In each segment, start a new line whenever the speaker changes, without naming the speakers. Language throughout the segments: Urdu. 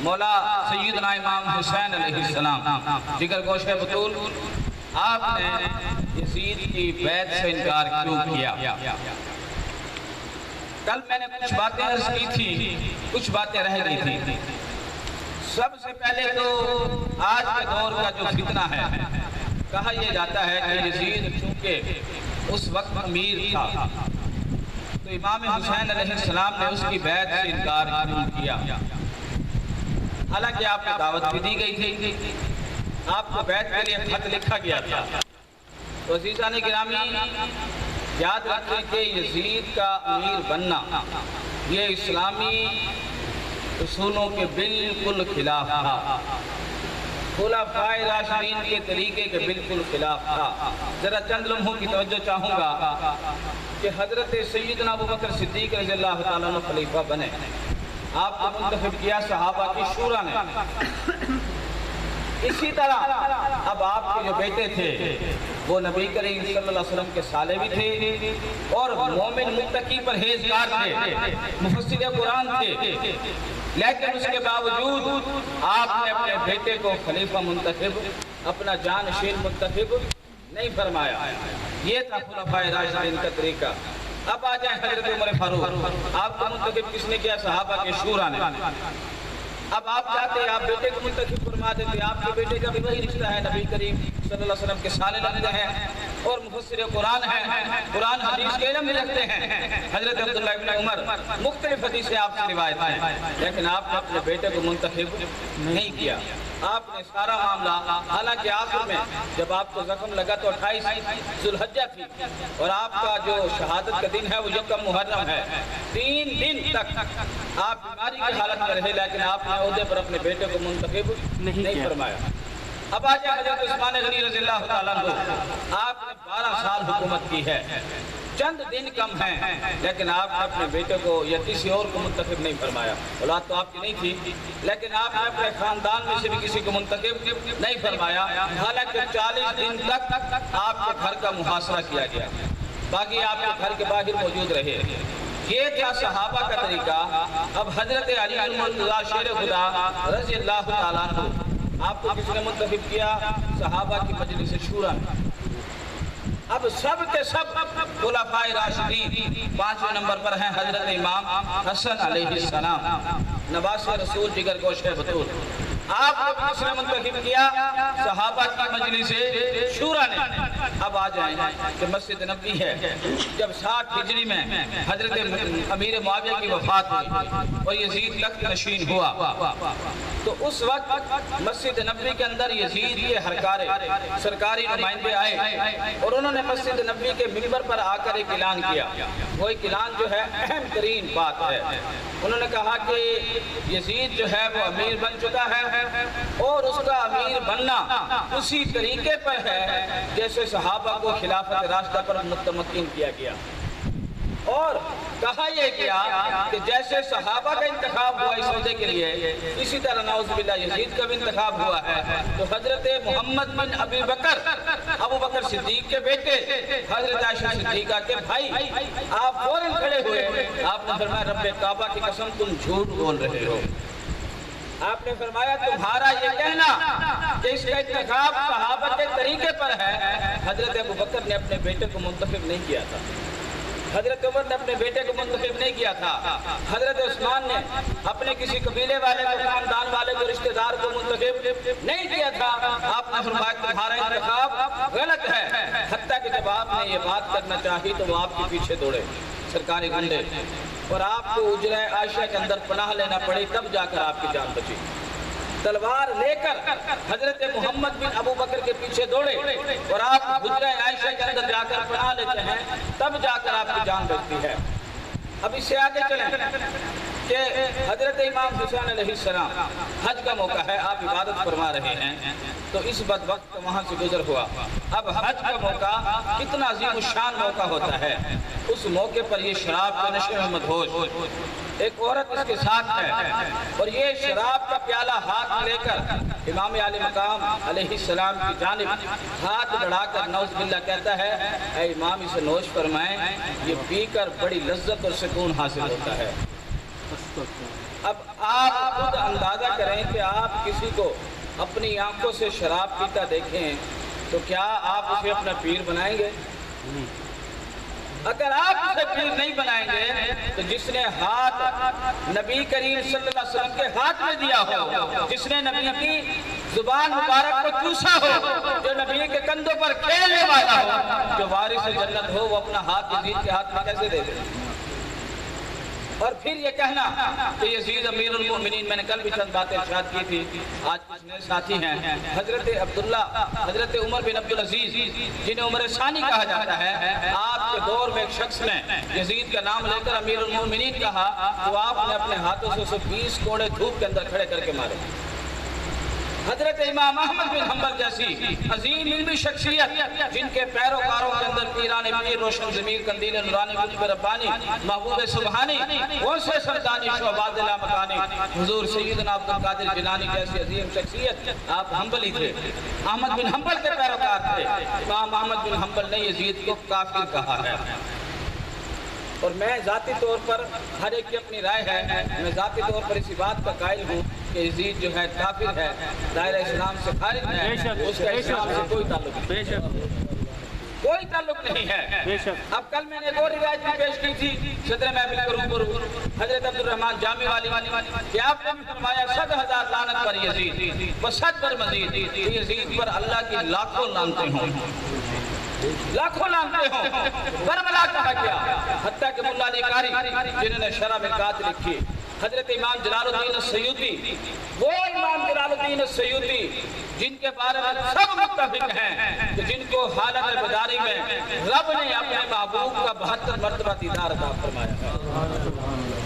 مولا سیدنا امام حسین علیہ السلام جگر گوش بطول، آپ نے یزید کی بیعت سے انکار کیوں کیا؟ کل میں نے کچھ باتیں عرض کی تھی، کچھ باتیں رہ گئی تھی۔ سب سے پہلے تو آج کے دور کا جو فتنہ ہے، کہا یہ جاتا ہے کہ یزید چونکہ اس وقت امیر تھا تو امام حسین علیہ السلام نے اس کی بیعت سے انکار کیوں کیا؟ حالانکہ آپ کو دعوت بھی دی گئی تھی، آپ کو بیعت کے لیے خط لکھا گیا تھا۔ تو عزیزان گرامی یاد رکھیں کہ یزید کا امیر بننا یہ اسلامی اصولوں کے بالکل خلاف تھا، خلفائے راشدین کے طریقے کے بالکل خلاف تھا۔ ذرا چند لمحوں کی توجہ چاہوں گا کہ حضرت سیدنا ابوبکر صدیق رضی اللہ تعالیٰ عنہ خلیفہ بنے، آپ کو منتخب کیا صحابہ کی شورا نے۔ اسی طرح اب آپ کے جو بیٹے تھے وہ نبی کریم صلی اللہ علیہ وسلم کے سالے بھی تھے اور مومن متقی پرہیزگار تھے، مفسر قرآن تھے، لیکن اس کے باوجود آپ نے اپنے بیٹے کو خلیفہ منتخب، اپنا جانشین منتخب نہیں فرمایا۔ یہ تھا خلفائے راشدین کا طریقہ۔ اب آ جائیں حضرت عمر فاروق، آپ کو منتخب کس نے کیا؟ صحابہ کے شورا نے۔ اب آپ چاہتے ہیں آپ بیٹے کو منتخب فرما دیتے، آپ کے بیٹے کا بھی وہی رشتہ ہے، نبی کریم صلی اللہ علیہ وسلم کے سالے لگتے ہیں اور مفسر قرآن ہیں، قرآن حدیث کے علم بھی رکھتے ہیں۔ حضرت عبداللہ ابن عمر مختلف حدیثیں آپ سے روایت ہیں، لیکن آپ نے اپنے بیٹے کو منتخب نہیں کیا۔ آپ نے سارا معاملہ، حالانکہ آخر میں جب آپ کو زخم لگا تو 28 ذوالحجہ تھی اور آپ کا جو شہادت کا دن ہے وہ یکم محرم ہے، 3 دن تک آپ بیماری کی حالت میں رہے، لیکن آپ نے عہدے پر اپنے بیٹے کو منتخب نہیں فرمایا۔ اب آ جائے حضرت عثمان غنی رضی اللہ تعالیٰ عنہ، آپ نے 12 سال حکومت کی ہے، چند دن کم ہیں، لیکن آپ نے اپنے بیٹے کو یا کسی اور کو منتخب نہیں فرمایا۔ اولاد تو آپ کی نہیں تھی، لیکن آپ نے اپنے خاندان میں سے بھی کسی کو منتخب نہیں فرمایا، حالانکہ 40 دن تک آپ کے گھر کا محاصرہ کیا گیا، باقی آپ کے گھر کے باہر موجود رہے۔ یہ تھا صحابہ کا طریقہ۔ اب حضرت علی المرتضیٰ شیر خدا رضی اللہ تعالیٰ عنہ، آپ کو کس نے منتخب کیا؟ صحابہ کی مجلس شورا نے۔ اب سب کے سب خلفائے راشدین 5ویں نمبر پر ہیں حضرت امام حسن علیہ السلام، نواسہ رسول جگر گوش بطول۔ آپ کو کس نے منتخب کیا؟ صحابہ کی مجلس شورا نے۔ اب آ جائیں کہ مسجد نبوی ہے، جب 60 ہجری میں حضرت امیر معاویہ کی وفات ہوئی اور یزید تخت نشین ہوا تو اس وقت مسجد نبوی کے اندر یزید کے ہرکارے سرکاری نمائندے آئے اور انہوں نے مسجد نبوی کے منبر پر آ کر ایک اعلان کیا۔ وہ ایک اعلان جو ہے اہم ترین بات ہے، انہوں نے کہا کہ یزید جو ہے وہ امیر بن چکا ہے اور اس کا امیر بننا اسی طریقے پر ہے جیسے صحابہ کو خلافت راشدہ پر متمکن کیا گیا، اور کہا یہ کیا کہ جیسے صحابہ کا انتخاب ہوا اس عہدے کے لیے، اسی طرح نعوذ باللہ یزید کا بھی انتخاب ہوا ہے۔ تو حضرت محمد بن ابی بکر، ابو بکر صدیق کے بیٹے، حضرت عائشہ صدیقہ کے بھائی، آپ فوراً کھڑے ہوئے، آپ نے فرمایا رب کعبہ کی قسم تم جھوٹ بول رہے ہو۔ آپ نے فرمایا تمہارا یہ کہنا کہ اس کا انتخاب صحابہ کے طریقے پر ہے، حضرت ابو بکر نے اپنے بیٹے کو منتخب نہیں کیا تھا، حضرت عمر نے اپنے بیٹے کو منتخب نہیں کیا تھا، حضرت عثمان نے اپنے کسی قبیلے والے کو، خاندان والے کو، رشتہ دار کو منتخب نہیں کیا تھا۔ آپ نے فرمایا تمہارا انتخاب غلط ہے، حتیٰ کہ جب آپ نے یہ بات کرنا چاہی تو وہ آپ کے پیچھے دوڑے سرکاری گنڈے اور آپ کو حجرہ عائشہ کے اندر پناہ لینا پڑی، تب جا کر آپ کی جان بچی۔ تلوار لے کر حضرت محمد بن ابو بکر کے پیچھے دوڑے اور آپ حجرہ عائشہ کے اندر جا کر پناہ لیتے ہیں، تب جا کر آپ کی جان بچتی ہے۔ اب اس سے آگے چلیں کہ حضرت امام حسین علیہ السلام، حج کا موقع ہے، آپ عبادت فرما رہے ہیں تو اس وقت وہاں سے گزر ہوا۔ اب حج کا موقع کتنا عظیم الشان موقع ہوتا ہے، اس موقع پر یہ شراب کا نشے میں مدہوش، ایک عورت اس کے ساتھ ہے اور یہ شراب کا پیالہ ہاتھ لے کر امام علی مقام علیہ السلام کی جانب ہاتھ بڑھا کر نعوذ باللہ کہتا ہے اے امام اسے نوش فرمائیں، یہ پی کر بڑی لذت اور سکون حاصل ہوتا ہے۔ اب آپ خود اندازہ کریں کہ آپ کسی کو اپنی آنکھوں سے شراب پیتا دیکھیں تو کیا آپ اسے اپنا پیر بنائیں گے؟ اگر آپ اسے پیر نہیں بنائیں گے تو جس نے ہاتھ نبی کریم صلی اللہ علیہ وسلم کے ہاتھ میں دیا ہو، جس نے نبی کی زبان مبارک کو چوسا ہو، جو نبی کے کندھوں پر کھیلنے والا ہو، جو وارث جنت ہو، وہ اپنا ہاتھ یزید کے ہاتھ میں کیسے دے دے؟ اور پھر یہ کہنا کہ یزید امیر المومنین، میں نے کل بھی چند باتیں ارشاد کی تھی، آج کچھ نئے ساتھی ہیں، حضرت عبداللہ، حضرت عمر بن عبدالعزیز جنہیں عمر ثانی کہا جاتا ہے، آپ کے دور میں ایک شخص نے یزید کا نام لے کر امیر المومنین کہا تو آپ نے اپنے ہاتھوں سے اسے 20 کوڑے دھوپ کے اندر کھڑے کر کے مارے۔ حضرت امام احمد بن حنبل جیسی عظیم علمی شخصیت جن کے پیروکاروں کے اندر پیران پیر، روشن ضمیر، قندیل نورانی، مجب ربانی، محبوب سبحانی، غوث سمدانی، شعباد لامکانی، حضور سیدنا عبدالقادر جیلانی جیسی عظیم شخصیت، آپ حنبلی تھے، احمد بن حنبل کے پیروکار تھے۔ امام احمد بن حنبل نے یزید کو کافر کہا ہے، اور میں ذاتی طور پر، ہر ایک کی اپنی رائے ہے، میں ذاتی طور پر اسی بات کا قائل ہوں کہ یزید جو ہے کافر ہے، دائرہ اسلام سے خارج ہے، اس کا اسلام سے کوئی تعلق نہیں، کوئی تعلق نہیں ہے۔ اب کل میں نے ایک اور روایت بھی پیش کی تھی صدر محفل کے روبرو حضرت عبدالرحمن جامی والی کہ آپ نے فرمایا 100,000 لعنت پر یزید و 100 پر مزید، یزید پر اللہ کی لاکھوں لعنتیں ہوں، لاکھوں لعنتیں ہوں۔ کربلا کہا گیا، حتیٰ کہ ملا علی قاری جنہوں نے شرح ملکات لکھی، حضرت امام جلال الدین السیوطی، وہ امام جلال الدین السیوطی جن کے بارے میں سب متفق ہیں کہ جن کو حالت بیداری میں رب نے اپنے محبوب کا 72 مرتبہ دیدار عطا فرمایا،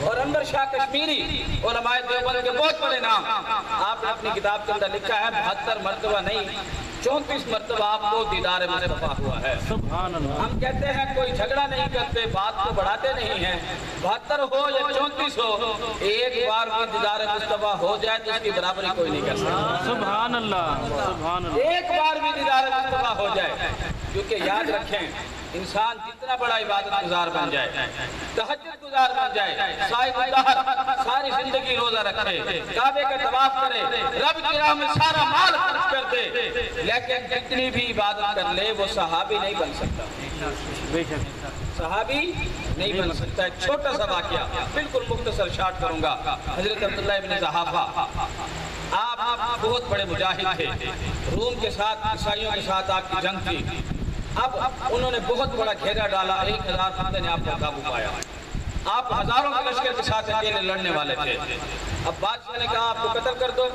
اور انور شاہ کشمیری علماء دیوبند کے بہت بڑے نام، آپ نے اپنی کتاب کے اندر لکھا ہے 72 مرتبہ نہیں 34 مرتبہ آپ کو دیدار مصطفیٰ ہوا ہے۔ ہم کہتے ہیں کوئی جھگڑا نہیں کرتے، بات کو بڑھاتے نہیں ہیں، 72 ہو یا 34 ہو، ایک بار بھی دیدار مصطفیٰ ہو جائے تو اس کی برابری کوئی نہیں کر سکتا۔
سبحان اللہ، سبحان اللہ،
ایک بار بھی دیدار مصطفیٰ ہو جائے، کیونکہ یاد رکھیں انسان جتنا بڑا عبادت گزار بن جائے، تہجد گزار بن جائے، صائم الدہر ساری زندگی روزہ رکھے، کعبے کا طواف کرے، رب کی راہ میں سارا مال خرچ کر دے، لیکن جتنی بھی عبادت کر لے وہ صحابی نہیں بن سکتا، صحابی نہیں بن سکتا۔ ایک چھوٹا سا واقعہ بالکل مختصر شارٹ کروں گا۔ حضرت عبداللہ ابن زحافہ آپ بہت بڑے مجاہد تھے، روم کے ساتھ، عیسائیوں کے ساتھ آپ کی جنگ تھی، اب انہوں نے بہت بڑا گھیرا ڈالا، 1000 بندے نے آپ کو قابو پایا، آپ ہزاروں کے لشکر کے ساتھ اکیلے لڑنے والے تھے۔ اب بادشاہ نے کہا آپ کو قتل کر دو،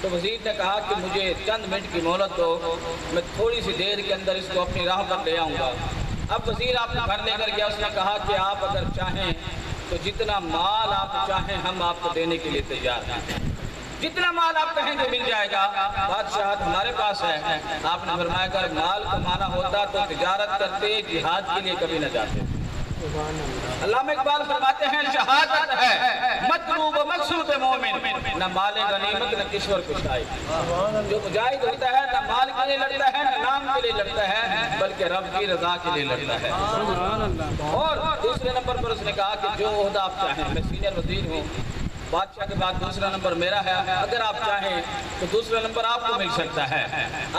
تو وزیر نے کہا کہ مجھے چند منٹ کی مہلت دو، میں تھوڑی سی دیر کے اندر اس کو اپنی راہ پر لے آؤں گا۔ اب وزیر آپ کو گھر لے کر گیا، اس نے کہا کہ آپ اگر چاہیں تو جتنا مال آپ چاہیں ہم آپ کو دینے کے لیے تیار ہیں، جتنا مال آپ کہیں گے مل جائے گا، بادشاہت ہمارے پاس ہے۔ آپ نے فرمایا اگر مال کمانا ہوتا تو تجارت کرتے، جہاد کے لیے کبھی نہ جاتے۔ علامہ اقبال فرماتے ہیں شہادت ہے مطلوب و مقصود مومن، نہ مال غنیمت نہ کشور کشائی۔ جو مجاہد ہوتا ہے نہ مال کے لیے لڑتا ہے نہ نام کے لیے لڑتا ہے، بلکہ رب کی رضا کے لیے لڑتا ہے۔ اور دوسرے نمبر پر اس نے کہا کہ جو عہدہ آپ چاہیں، میں سینئر وزیر ہوں، بادشاہ کے بعد دوسرا نمبر میرا ہے، اگر آپ چاہیں تو دوسرا نمبر آپ کو مل سکتا ہے۔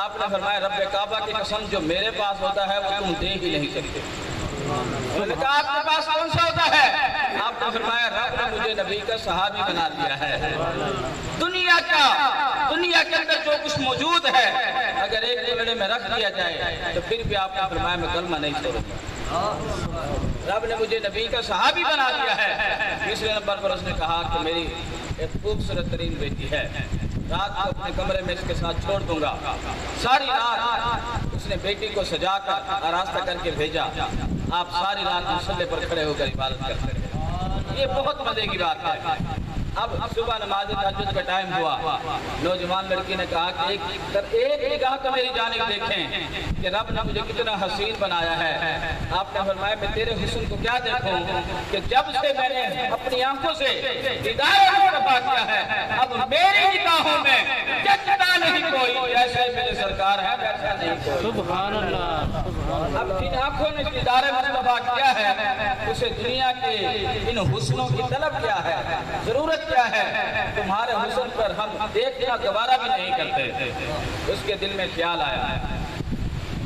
آپ نے فرمایا رب کعبہ کی قسم جو میرے پاس ہوتا ہے وہ تم دے ہی نہیں سکتے۔ انہوں نے کہا آپ کے پاس کون سا ہوتا ہے؟ آپ نے فرمایا رب نے مجھے نبی کا صحابی بنا دیا ہے۔ دنیا کے اندر جو کچھ موجود ہے اگر ایک ٹکڑے میں رکھ دیا جائے تو پھر بھی آپ نے فرمایا میں کلمہ نہیں چھوڑوں گا۔ رب نے مجھے نبی کا صحابی بنا دیا ہے۔ تیسرے نمبر پر اس نے کہا کہ میری ایک خوبصورت ترین بیٹی ہے، رات کو اپنے کمرے میں اس کے ساتھ چھوڑ دوں گا۔ ساری رات اس نے بیٹی کو سجا کر آراستہ کر کے بھیجا، آپ ساری رات مصلی پر کھڑے ہو کر عبادت کرتے رہے۔ یہ بہت مزے کی بات ہے۔ اب صبح نماز تہجد کا ٹائم ہوا، نوجوان لڑکی نے کہا کہ ایک نگاہ تو میری جانب دیکھیں کہ رب نے مجھے کتنا حسین بنایا ہے۔ آپ نے فرمایا میں تیرے حسن کو کیا دیکھوں کہ جب سے میں نے اپنی آنکھوں سے دیدار مصطفیٰ کیا ہے اب میری نگاہوں میں جچتا نہیں کوئی جیسے میرے سرکار ہے ویسا نہیں کوئی۔
سبحان اللہ سبحان
اب جن آنکھوں نے دیدار مصطفیٰ کیا ہے اسے دنیا کے ان حسنوں کی طلب کیا ہے، ضرورت کیا ہے؟ تمہارے حسن پر ہم دیکھنا گوارا بھی نہیں کرتے۔ اس کے دل میں خیال آیا،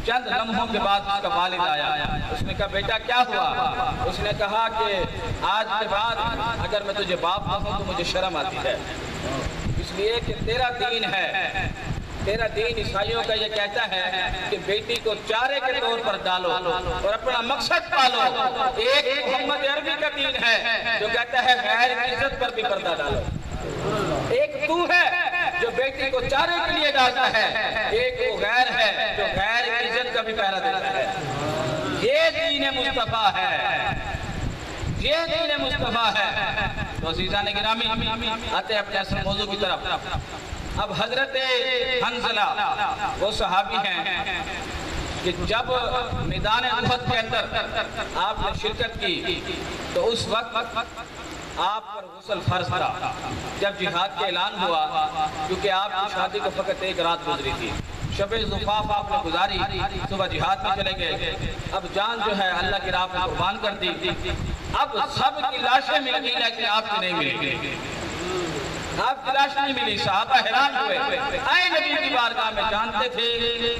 چند لمحوں کے بعد اس کا والد آیا، اس نے کہا بیٹا کیا ہوا؟ اس نے کہا کہ آج کے بعد اگر میں تجھے باپ کہوں تو مجھے شرم آتی ہے، اس لیے کہ تیرا دین ہے، تیرا دین عیسائیوں کا یہ کہتا ہے کہ بیٹی کو چارے کے طور پر ڈالو اور اپنا مقصد پالو۔ ایک محمد عربی کا دین ہے جو کہتا ہے غیر کی عزت پر بھی پردہ ڈالو۔ ایک تو ہے جو بیٹی کو چارے کے لیے ڈالتا ہے، ایک وہ غیر ہے جو غیر کی عزت کا بھی پہرا دیتا ہے۔ یہ دین مصطفیٰ ہے، یہ دین مصطفیٰ ہے۔ تو عزیزان گرامی آتے ہیں اپنے اصل موضوع کی طرف۔ اب حضرت حنظلہ وہ صحابی ہیں کہ جب میدان احد کے اندر آپ نے شرکت کی تو اس وقت آپ پر غسل فرض تھا۔ جب جہاد کا اعلان ہوا، کیونکہ آپ کی شادی کو فقط ایک رات گزری تھی، شب زفاف آپ نے گزاری، صبح جہاد میں چلے گئے، اب جان جو ہے اللہ کی راہ میں قربان کر دی۔ اب سب کی لاشیں مل گئی لیکن آپ کی نہیں ملی، آپ کی لاش نہیں ملی۔ صحابہ حیران ہوئے، آئے نبی کی بارگاہ میں، جانتے تھے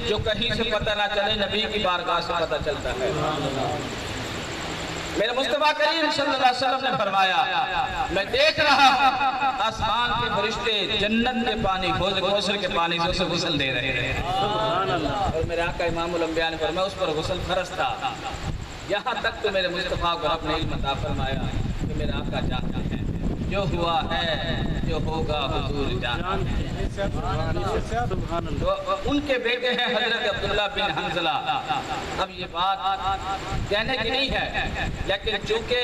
جو کہیں سے پتہ نہ چلے نبی کی بارگاہ سے پتہ چلتا ہے۔ میرے مصطفیٰ کریم صلی اللہ علیہ وسلم نے فرمایا میں دیکھ رہا ہوں آسمان کے فرشتے جنت کے پانی کوثر کے پانی سے اسے غسل دے رہے ہیں، اور میرے آقا امام الانبیاء نے فرمایا اس پر غسل فرض تھا۔ یہاں تک تو میرے مصطفیٰ کو رب نے علم عطا فرمایا کہ میرے آقا جانتے ہیں جو ہوا ہے جو ہوگا حضور جانتے ہیں۔ ان کے بیٹے ہیں حضرت عبداللہ بن حنظلہ۔ اب یہ بات کہنے کی نہیں ہے لیکن چونکہ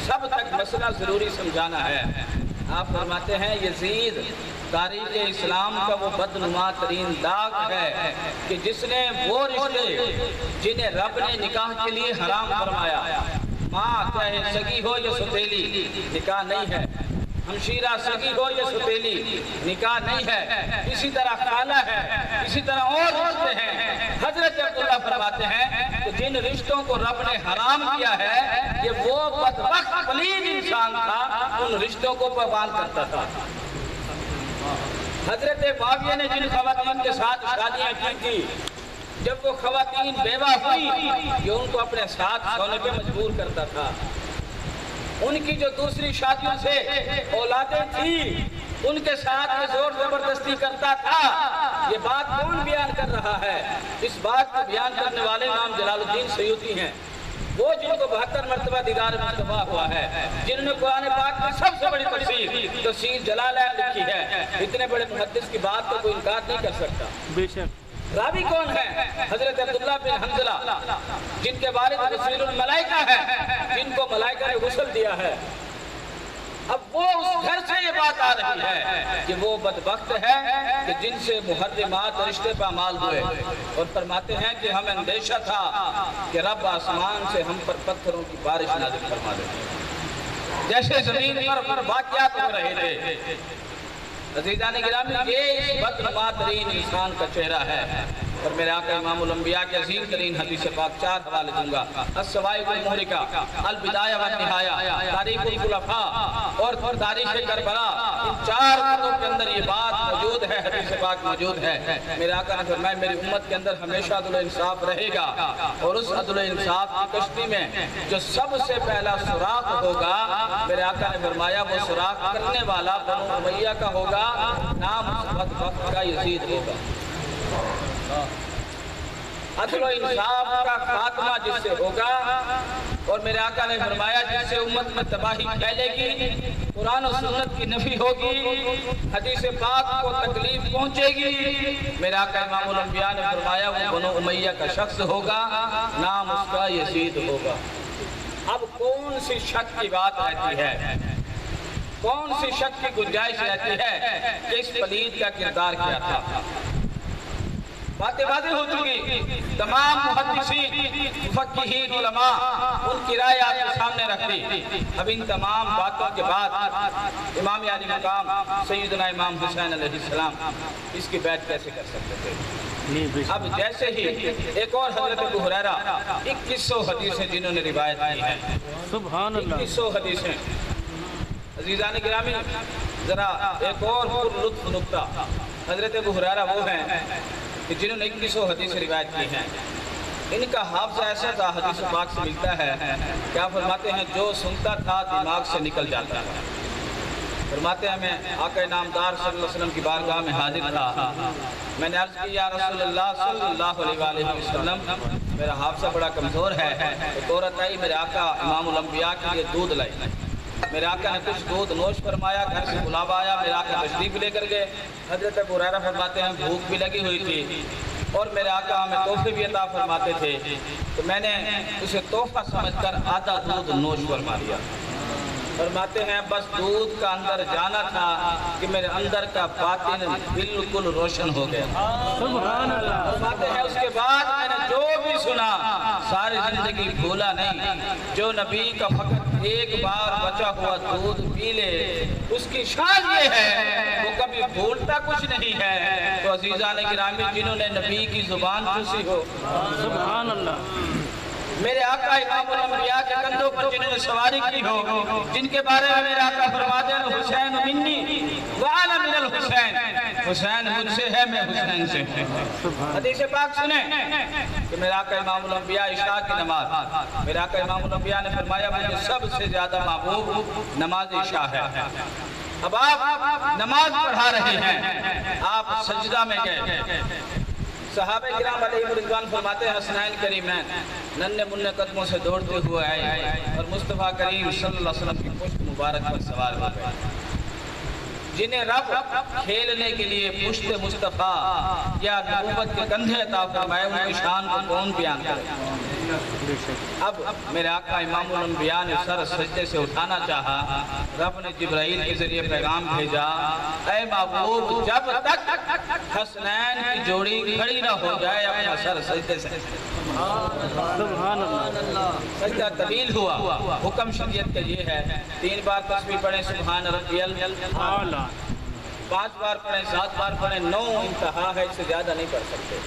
سب تک مسئلہ ضروری سمجھانا ہے، آپ فرماتے ہیں یزید تاریخ اسلام کا وہ بدنما ترین داغ ہے کہ جس نے وہ رشتے جنہیں رب نے نکاح کے لیے حرام فرمایا، ماں چاہے سگی ہو یا ستیلی نکاح نہیں ہے، ہمشیرہ سگی ہو یا ستیلی نکاح نہیں ہے، اسی طرح خالہ ہے، اسی طرح اور رشتے ہیں۔ حضرت عبداللہ فرماتے ہیں کہ جن رشتوں کو رب نے حرام کیا ہے یہ وہ بدبخت پلید انسان تھا ان رشتوں کو پابند کرتا تھا۔ حضرت معاویہ نے جن خواتین کے ساتھ شادیاں کی تھی، جب وہ خواتین بیوہ ہوئی یہ ان کو اپنے ساتھ سونے پہ مجبور کرتا تھا۔ ان کی جو دوسری شادیوں سے اولادیں تھیں ان کے ساتھ یہ زور زبردستی کرتا تھا۔ یہ بات کون بیان کر رہا ہے؟ اس بات کو بیان کرنے والے امام جلال الدین سیوطی ہیں، وہ جن کو 72 مرتبہ دیدار مصطفیٰ ہوا ہے، جنہوں نے قرآن پاک کی سب سے بڑی تفسیر جلالین لکھی ہے۔ اتنے بڑے محدث کی بات کو کوئی انکار نہیں کر سکتا۔
بے شک
راوی کون ہے؟ حضرت عبداللہ بن حنظلہ جن کے والد رسول الملائکہ ہے، جن کو ملائکہ نے غسل دیا ہے۔ اب وہ اس گھر سے یہ بات آ رہی ہے کہ وہ بدبخت ہے کہ جن سے محرمات رشتے پامال ہوئے، اور فرماتے ہیں کہ ہمیں اندیشہ تھا کہ رب آسمان سے ہم پر پتھروں کی بارش نازل فرما دے، جیسے زمین پر واقعات ہو رہے تھے۔ عزیزان گرامی یہ اس بدنما ترین انسان کا چہرہ ہے، اور میرے آقا امام الانبیاء کے عظیم ترین حدیث پاک 4 حوالے دوں گا، السوائق المحرقہ، البدایہ والنہایہ، تاریخ الخلفاء اور تاریخ کربلا۔ ان 4 کتب کے اندر یہ بات موجود ہے، حدیث پاک موجود ہے۔ میرے آقا نے فرمایا میری امت کے اندر ہمیشہ عدل و انصاف رہے گا، اور اس عدل و انصاف کی کشتی میں جو سب سے پہلا سوراخ ہوگا، میرے آقا نے فرمایا وہ سوراخ کرنے والا بنو امیہ کا ہوگا، نام اس بدبخت کا یزید ہوگا۔ عدل و انصاف کا خاتمہ جس سے ہوگا، اور میرے آقا نے فرمایا جس سے امت میں تباہی پھیلے گی، قرآن و سنت کی نفی ہوگی، حدیث پاک کو تکلیف پہنچے گی، میرے آقا امام الانبیاء نے فرمایا وہ بنو امیہ کا شخص ہوگا، نام اس کا یزید ہوگا۔ اب کون سی شک کی بات رہتی ہے، کون سی شک کی گنجائش رہتی ہے کہ اس پلید کا کردار کیا تھا؟ باتیں واضح ہو چکی، تمام محدثین مفقہین علماء ان کی رائے آپ کے سامنے رکھ دی۔ اب ان تمام باتوں کے بعد امام علی مقام سیدنا امام حسین علیہ السلام اس کی بیعت کیسے کر سکتے تھے؟ اب جیسے ہی ایک اور حضرت ابو ہریرہ 2100 حدیثیں جنہوں نے روایت کی ہیں،
سبحان اللہ
2100 حدیثیں۔ عزیزان گرامی، ذرا ایک اور پر لطف نکتہ، حضرت ابو ہریرہ وہ ہیں کہ جنہوں نے 2100 حدیثیں روایت کی ہیں، ان کا حافظہ ایسا تھا، حدیث پاک سے ملتا ہے، کیا فرماتے ہیں جو سنتا تھا دماغ سے نکل جاتا ہے۔ فرماتے ہیں میں آقا نامدار صلی اللہ علیہ وسلم کی بارگاہ میں حاضر تھا، میں نے عرض کی یا رسول اللہ صلی اللہ علیہ وآلہ وسلم، میرا حافظہ بڑا کمزور ہے، ایک عورت آئی میرے آقا امام الانبیاء کے لیے دودھ لائی، میرے آقا نے کچھ دودھ نوش فرمایا، گھر سے بلاوا آیا، میرے آقا تشریف لے کر گئے۔ حضرت ابو ہریرہ فرماتے ہیں بھوک بھی لگی ہوئی تھی اور میرے آقا ہمیں تحفے بھی عطا فرماتے تھے، تو میں نے اسے تحفہ سمجھ کر آدھا دودھ نوش فرما لیا۔ فرماتے ہیں بس دودھ کا اندر جانا تھا کہ میرے اندر کا باطن بالکل روشن ہو گیا۔
سبحان اللہ
فرماتے ہیں اس کے بعد میں نے جو بھی سنا ساری زندگی بھولا نہیں، جو نبی کا فقط ایک بار بچا ہوا دودھ پی لے اس کی شان یہ ہے وہ کبھی بھولتا کچھ نہیں ہے۔ تو عزیزان گرامی، جنہوں نے نبی کی زبان چوسی ہو،
سبحان اللہ
میرے آقا امام الانبیاء کے کندھوں پر جنہوں نے سواری کی ہو، جن کے بارے میں میرے آقا فرماتے ہیں حسین منی وانا من الحسین، حسین مجھ سے ہے میں حسین سے ہوں۔ حدیث پاک سنیں کہ میرے آقا امام الانبیاء عشاء کی نماز، میرے آقا امام الانبیاء نے فرمایا مجھے سب سے زیادہ محبوب نماز عشاء ہے۔ اب آپ نماز پڑھا رہے ہیں، آپ سجدہ میں گئے، صحابہ کرام علیہ رضوان فرماتے ہیں حسنین کریمین ننھے منھے قدموں سے دوڑتے ہوئے آئے اور مصطفیٰ کریم صلی اللہ علیہ وسلم کی پشت مبارک پر سوار ہو گئے، جنہیں رب کھیلنے کے لیے پشت مصطفیٰ یا نبوت کے کندھے عطا فرمائے، ان کی شان کو کون بیان کرے۔ اب میرے آقا امام الانبیاء نے سر سجدے سے اٹھانا چاہا، رب نے جبرائیل کے ذریعے پیغام بھیجا، اے محبوب جب تک حسنین کی جوڑی کھڑی نہ ہو جائے اپنا سر سجدے سے۔
سبحان اللہ
سجدہ طویل ہوا، حکم شریعت کا یہ ہے 3 بار تسبیح پڑھیں سبحان ربی الاعلیٰ، 5 بار پڑھیں، 7 بار پڑھیں، 9 انتہا ہے، اس سے زیادہ نہیں پڑھ سکتے۔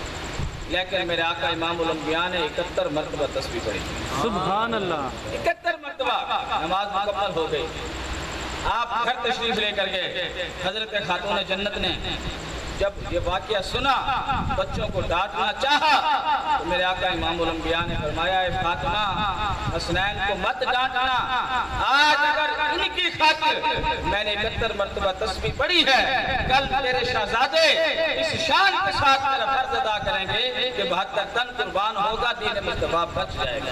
لیکن میرے آقا امام الانبیاء نے 71 مرتبہ تسبیح پڑھی،
سبحان اللہ
71 مرتبہ نماز مکمل ہو گئی۔ آپ گھر تشریف لے کر گئے، حضرت خاتون جنت نے جب یہ واقعہ سنا بچوں کو ڈانٹنا چاہا تو میرے آقا امام الانبیاء نے فرمایا اے فاطمہ حسنین کو مت ڈانٹنا، آج اگر ان کی خاطر میں نے 71 مرتبہ تسبیح پڑھی ہے، کل تیرے شہزادے اس شان کے ساتھ میرا فرض ادا کریں گے کہ 72 تن قربان ہوگا، دین مصطفیٰ بچ جائے گا۔